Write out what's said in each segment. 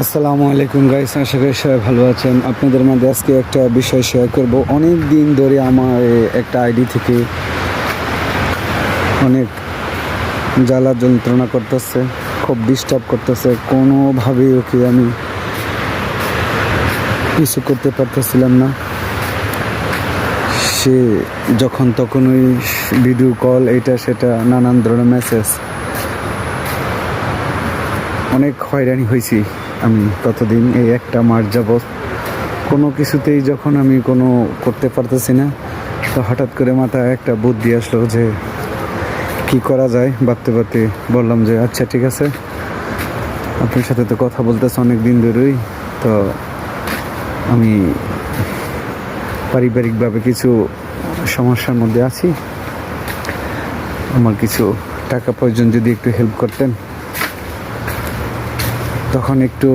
আসসালামু আলাইকুম গাইস, আশা করি সবাই ভালো আছেন। আপনাদের মাঝে আজকে একটা বিষয় শেয়ার করব। অনেক দিন ধরে আমার একটা আইডি থেকে অনেক জ্বালা যন্ত্রণা করতেছে, খুব ডিস্টার্ব করতেছে। কোনোভাবেই ওকে আমি কিছু করতে পারতেছিলাম না। সে যখন তখন ওই ভিডিও কল, এটা সেটা নানান ধরনের মেসেজ, অনেক হয়রানি হয়েছি আমি ততদিন। এই একটা মাস যাবৎ কোনো কিছুতেই যখন আমি কোনো করতে পারতেছি না, তো হঠাৎ করে মাথায় একটা বুদ্ধি আসলো যে কি করা যায়। ভাবতে ভাবতে বললাম যে আচ্ছা ঠিক আছে, আপনার সাথে তো কথা বলতেছে অনেক দিন ধরেই, তো আমি পারিবারিকভাবে কিছু সমস্যার মধ্যে আছি, আমার কিছু টাকা প্রয়োজন, যদি একটু হেল্প করতেন। তখন একটু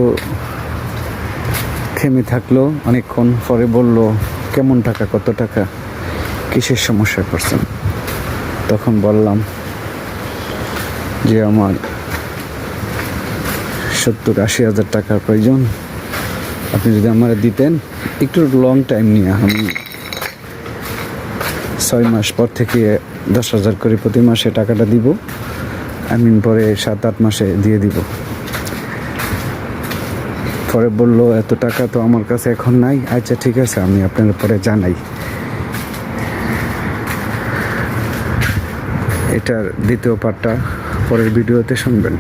থেমে থাকলো, অনেকক্ষণ পরে বলল কেমন টাকা, কত টাকা, কিসের সমস্যা করছেন। তখন বললাম যে আমার 70-80 হাজার টাকার প্রয়োজন, আপনি যদি আমার দিতেন একটু লং টাইম নিয়ে, আমি 6 মাস পর থেকে 10,000 করে প্রতি মাসে টাকাটা দিব, আমি পরে 7-8 মাসে দিয়ে দিব। পরে বলল এত টাকা তো আমার কাছে এখন নাই। আচ্ছা ঠিক আছে, আমি আপনার পরে জানাই। এটার দ্বিতীয় পার্টটা পরের ভিডিওতে শুনবেন।